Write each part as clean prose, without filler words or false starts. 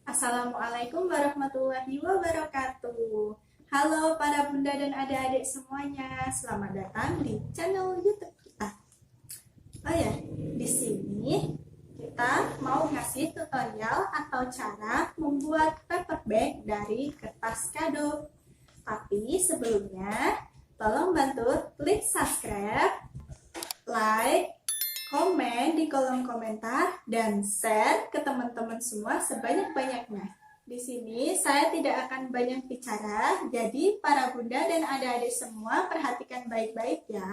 Assalamu'alaikum warahmatullahi wabarakatuh. Halo para bunda dan adik-adik semuanya, selamat datang di channel YouTube kita. Oh ya, di sini kita mau ngasih tutorial atau cara membuat paper bag dari kertas kado. Tapi sebelumnya, tolong bantu klik subscribe, like, komen di kolom komentar, dan share ke teman-teman semua sebanyak-banyaknya. Di sini saya tidak akan banyak bicara, jadi para bunda dan adik-adik semua perhatikan baik-baik ya.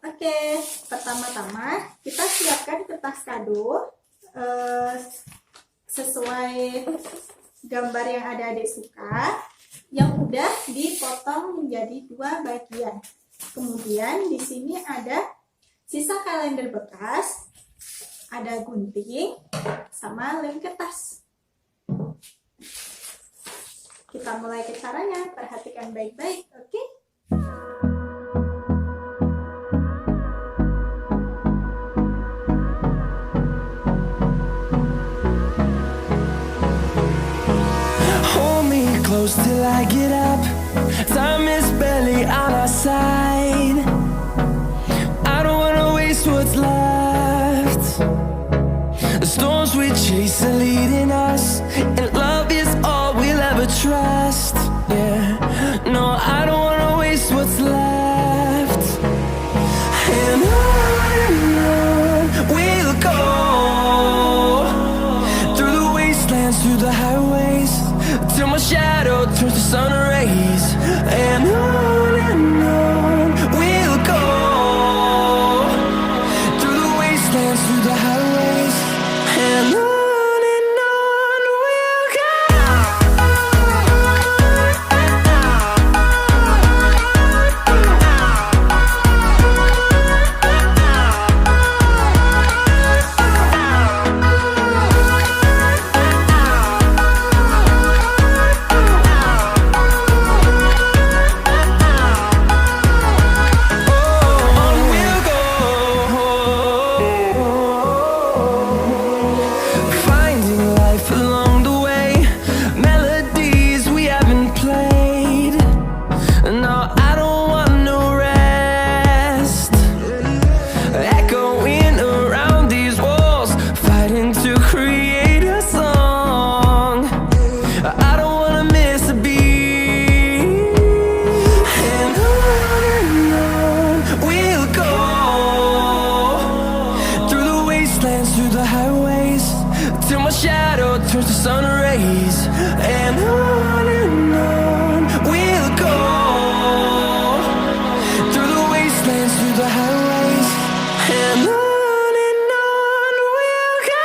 Oke, pertama-tama kita siapkan kertas kado sesuai gambar yang adik-adik suka, yang udah dipotong menjadi 2 bagian. Kemudian di sini ada sisa kalender bekas, ada gunting, sama lem kertas. Kita mulai ke caranya, perhatikan baik-baik, oke? Hold me close till I get up. Time is barely on our side. What's left? The storms we chase are leading us, and love is all we'll ever trust. Yeah, no, I don't wanna waste what's left. And on we'll go, through the wastelands, through the highways, till my shadow turns to sun rays. And on we'll go, through the highways, and on we'll go. Turns to sun rays, and on we'll go, through the wastelands, through the highways, and on we'll go.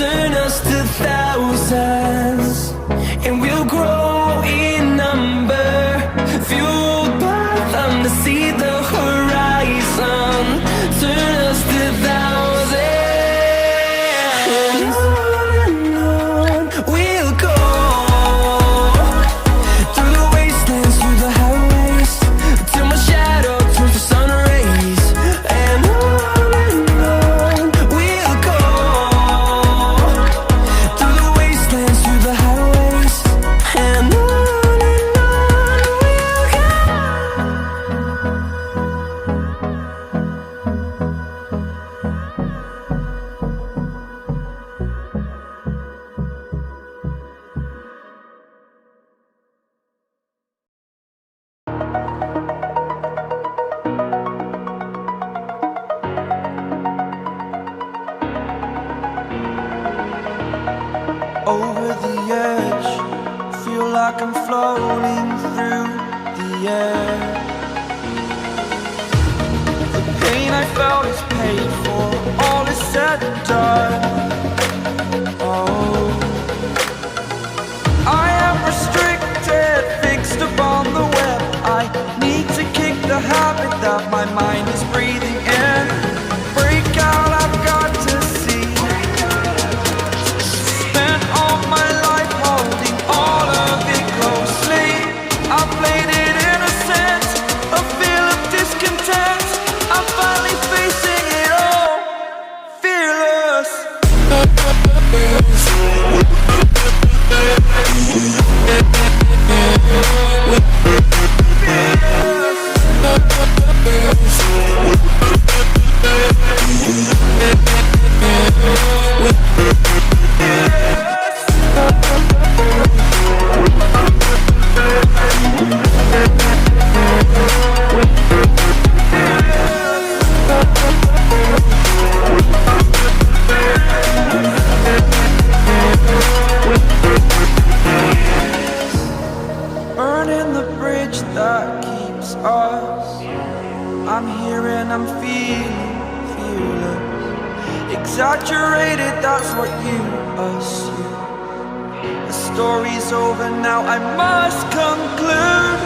Turn us to thousands, and we'll grow in number, fueled by them to see the horizon. Turn us to thousands, and on we'll go, through the wastelands, through the highways, till my shadow turns to sun rays, and on we'll go. Over the edge, feel like I'm floating through the air. The pain I felt is paid for, all is said and done. Oh, that my mind is breathing in. Break out, I've got to see. Spent all my life holding all of it closely. I played it innocent, a feel of discontent. I'm finally facing it all, fearless. Burning the bridge that keeps us. I'm here and I'm feeling fearless. Exaggerated, that's what you assume. The story's over now, I must conclude.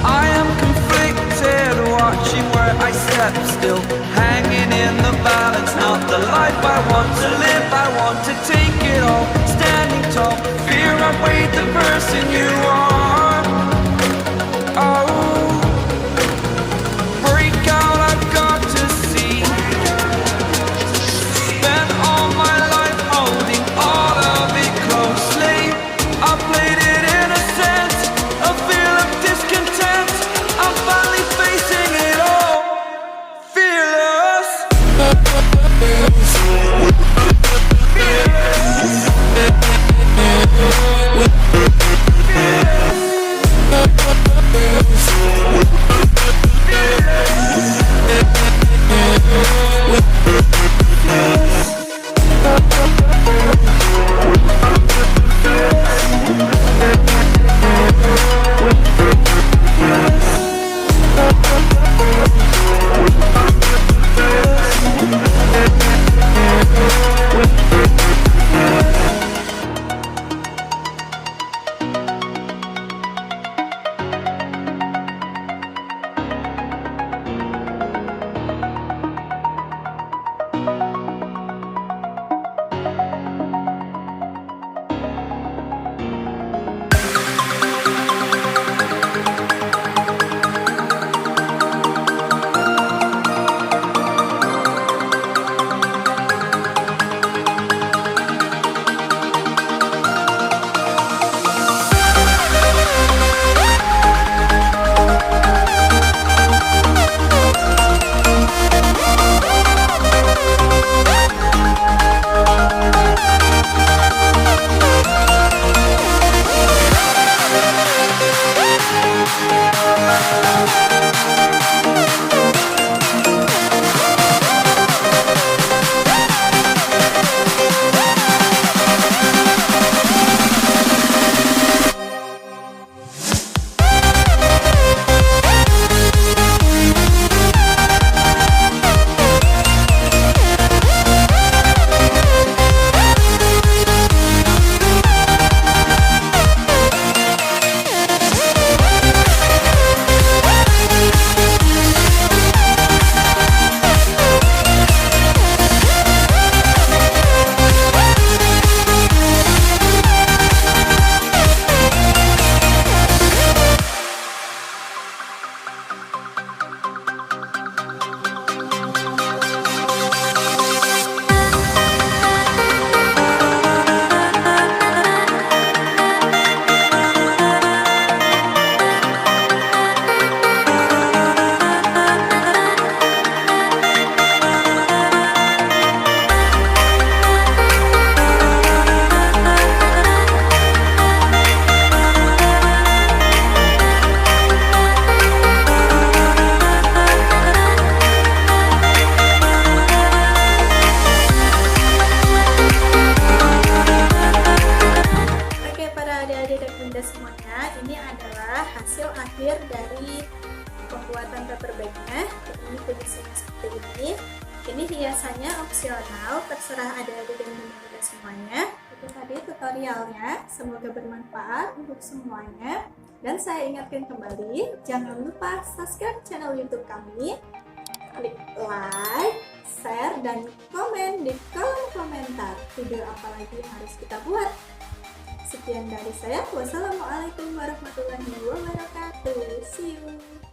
I am conflicted, watching where I step still, hanging in the balance. Not the life I want to live, I want to take it all. Standing tall, fear I weighed the person you are. Oh, break out, I've got to see. Spent all my life holding all of it closely. I played it innocent, a feel of discontent. I'm finally facing it all, fearless. Ini hiasannya opsional, terserah adik-adik dan bunda semuanya. Itu tadi tutorialnya, semoga bermanfaat untuk semuanya. Dan saya ingatkan kembali, jangan lupa subscribe channel YouTube kami, klik like, share, dan komen di kolom komentar video apa lagi yang harus kita buat. Sekian dari saya, wassalamualaikum warahmatullahi wabarakatuh. See you.